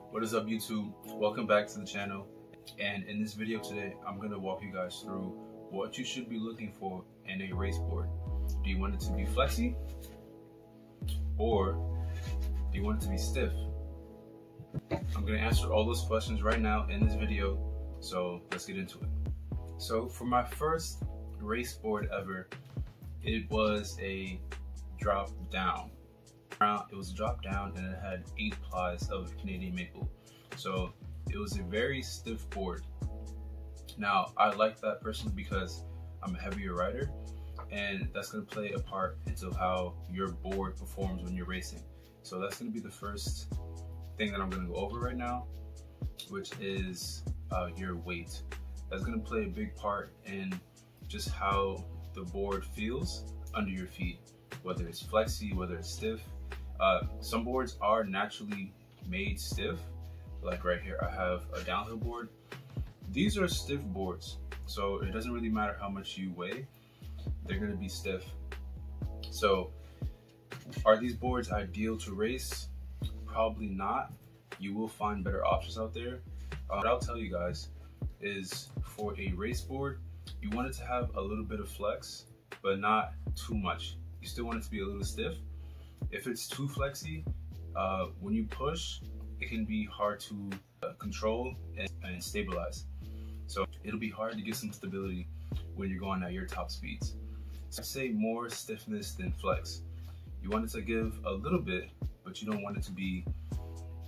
What is up, YouTube? Welcome back to the channel. And in this video today, I'm going to walk you guys through what you should be looking for in a race board. Do you want it to be flexy? Or do you want it to be stiff? I'm going to answer all those questions right now in this video, so let's get into it. So for my first race board ever, it was a drop down. It was a drop down and it had 8 plies of Canadian maple. So it was a very stiff board. Now I like that personally because I'm a heavier rider, and that's going to play a part into how your board performs when you're racing. So that's going to be the first thing that I'm going to go over right now, which is your weight. That's going to play a big part in just how the board feels under your feet, whether it's flexy, whether it's stiff. Some boards are naturally made stiff, like right here I have a downhill board. These are stiff boards, so it doesn't really matter how much you weigh, they're going to be stiff. So are these boards ideal to race? Probably not. You will find better options out there. What I'll tell you guys is, for a race board, you want it to have a little bit of flex, but not too much. You still want it to be a little stiff. If it's too flexy, when you push, it can be hard to control and stabilize. So it'll be hard to get some stability when you're going at your top speeds. So I'd say more stiffness than flex. You want it to give a little bit, but you don't want it to be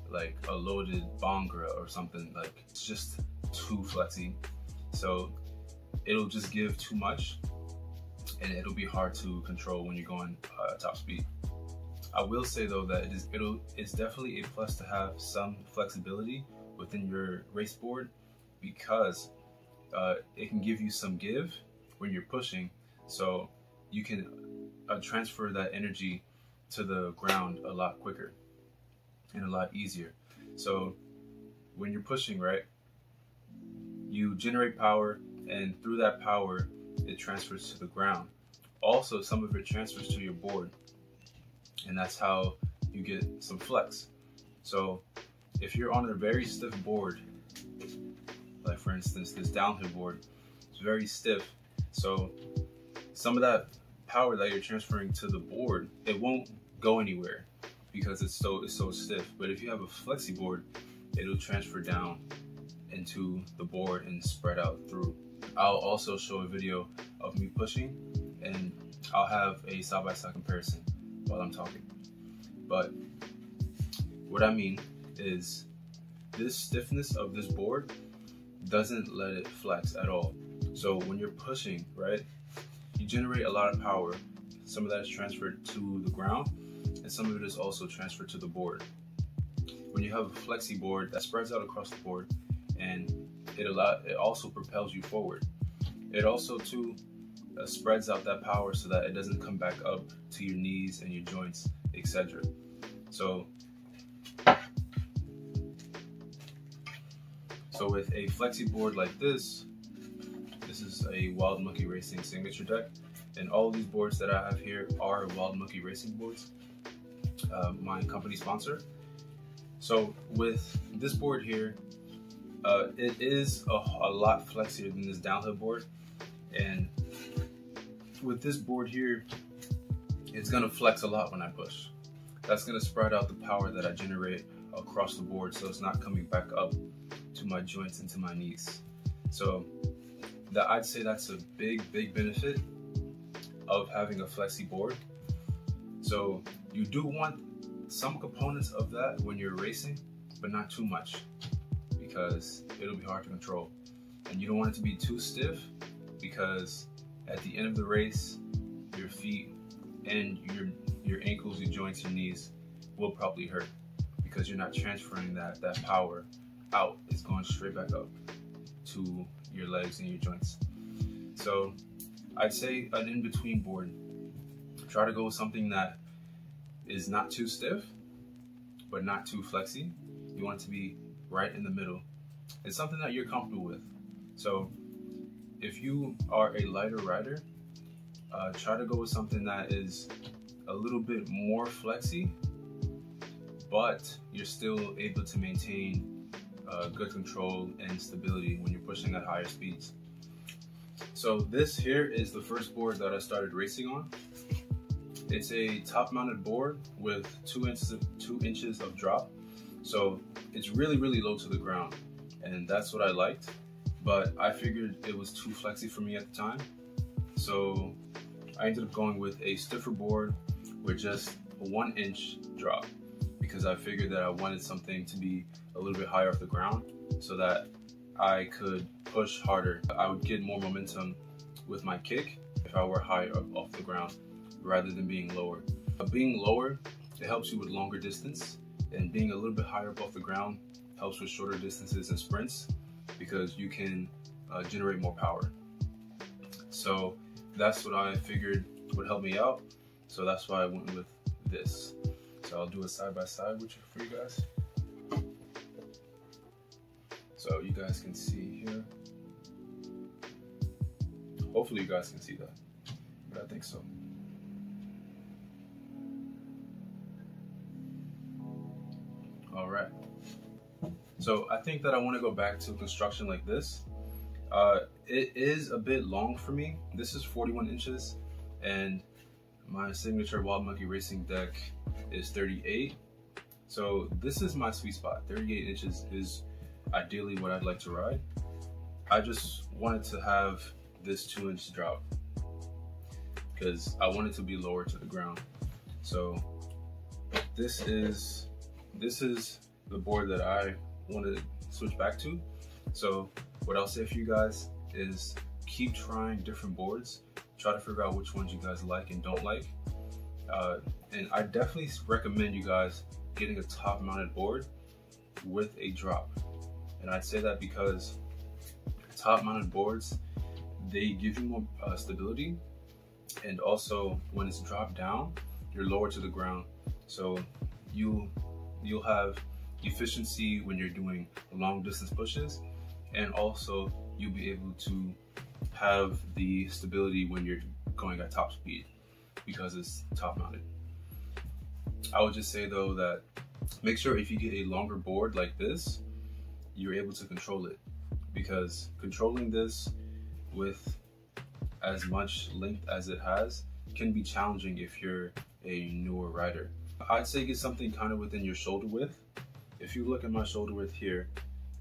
like a loaded Bongra or something. Like, it's just too flexy. So it'll just give too much, and it'll be hard to control when you're going top speed. I will say though that it's definitely a plus to have some flexibility within your race board, because it can give you some give when you're pushing, so you can transfer that energy to the ground a lot quicker and a lot easier. So when you're pushing, right, you generate power, and through that power it transfers to the ground. Also, some of it transfers to your board, and that's how you get some flex. So if you're on a very stiff board, like for instance this downhill board, it's very stiff, so some of that power that you're transferring to the board, it won't go anywhere because it's so stiff. But if you have a flexi board, it'll transfer down into the board and spread out through. I'll also show a video of me pushing, and I'll have a side-by-side comparison while I'm talking. But what I mean is, this stiffness of this board doesn't let it flex at all. So when you're pushing, right, you generate a lot of power. Some of that is transferred to the ground, and some of it is also transferred to the board. When you have a flexi board, that spreads out across the board, and it also propels you forward. It also too spreads out that power so that it doesn't come back up to your knees and your joints, etc. So with a flexi board like this is a Wild Monkey Racing signature deck, and all of these boards that I have here are Wild Monkey Racing boards, my company sponsor. So with this board here, it is a lot flexier than this downhill board, and with this board here, it's gonna flex a lot when I push. That's gonna spread out the power that I generate across the board, so it's not coming back up to my joints and to my knees. So I'd say that's a big benefit of having a flexi board. So you do want some components of that when you're racing, but not too much, because it'll be hard to control. And you don't want it to be too stiff, because at the end of the race, your feet and your ankles, your joints, your knees will probably hurt, because you're not transferring that power out. It's going straight back up to your legs and your joints. So I'd say an in-between board. Try to go with something that is not too stiff, but not too flexy. You want it to be right in the middle. It's something that you're comfortable with. So if you are a lighter rider, try to go with something that is a little bit more flexy, but you're still able to maintain good control and stability when you're pushing at higher speeds. So this here is the first board that I started racing on. It's a top mounted board with 2 inches of drop. So it's really low to the ground, and that's what I liked. But I figured it was too flexy for me at the time. So I ended up going with a stiffer board with just a 1 inch drop, because I figured that I wanted something to be a little bit higher off the ground so that I could push harder. I would get more momentum with my kick if I were higher up off the ground rather than being lower. Being lower, it helps you with longer distance, and being a little bit higher up off the ground helps with shorter distances and sprints, because you can generate more power. So that's what I figured would help me out. So that's why I went with this. So I'll do a side by side for you guys. So you guys can see here. Hopefully you guys can see that, but I think so. All right. So I think that I want to go back to construction like this. It is a bit long for me. This is 41 inches, and my signature Wild Monkey Racing deck is 38. So this is my sweet spot. 38 inches is ideally what I'd like to ride. I just wanted to have this 2 inch drop because I want it to be lower to the ground. So this is the board that I want to switch back to. So what I'll say for you guys is keep trying different boards. Try to figure out which ones you guys like and don't like. And I definitely recommend you guys getting a top mounted board with a drop. And I'd say that because top mounted boards, they give you more stability, and also when it's dropped down, you're lower to the ground. So you'll have efficiency when you're doing long distance pushes, and also you'll be able to have the stability when you're going at top speed because it's top mounted. I would just say though that make sure if you get a longer board like this, you're able to control it, because controlling this with as much length as it has can be challenging if you're a newer rider. I'd say get something kind of within your shoulder width. If you look at my shoulder width here,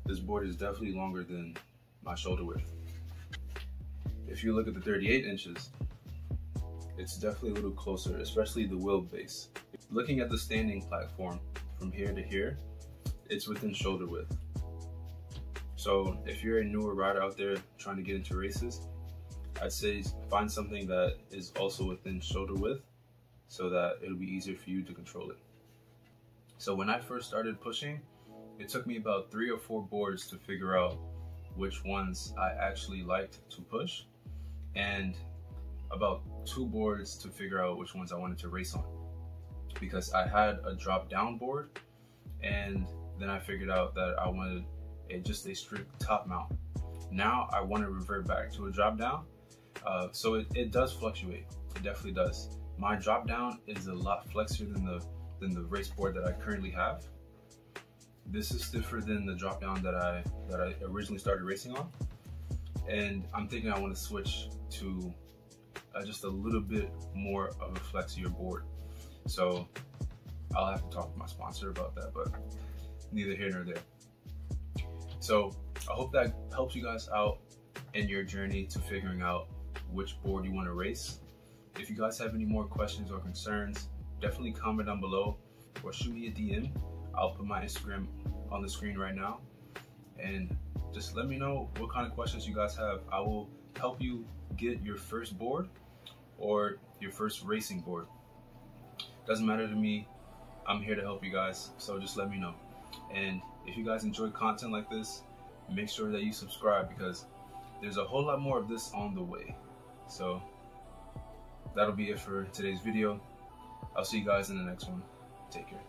this board is definitely longer than my shoulder width. If you look at the 38 inches, it's definitely a little closer, especially the wheelbase. Looking at the standing platform from here to here, it's within shoulder width. So if you're a newer rider out there trying to get into races, I'd say find something that is also within shoulder width so that it'll be easier for you to control it. So when I first started pushing, it took me about 3 or 4 boards to figure out which ones I actually liked to push, and about 2 boards to figure out which ones I wanted to race on, because I had a drop down board, and then I figured out that I wanted just a strict top mount. Now I want to revert back to a drop down. So it does fluctuate. It definitely does. My drop down is a lot flexier than the race board that I currently have. This is stiffer than the drop down that I originally started racing on, and I'm thinking I want to switch to just a little bit more of a flexier board. So I'll have to talk to my sponsor about that, but neither here nor there. So I hope that helps you guys out in your journey to figuring out which board you want to race. If you guys have any more questions or concerns, definitely comment down below or shoot me a DM. I'll put my Instagram on the screen right now, and just let me know what kind of questions you guys have. I will help you get your first board or your first racing board. Doesn't matter to me. I'm here to help you guys, so just let me know. And if you guys enjoy content like this, make sure that you subscribe, because there's a whole lot more of this on the way. So that'll be it for today's video. I'll see you guys in the next one. Take care.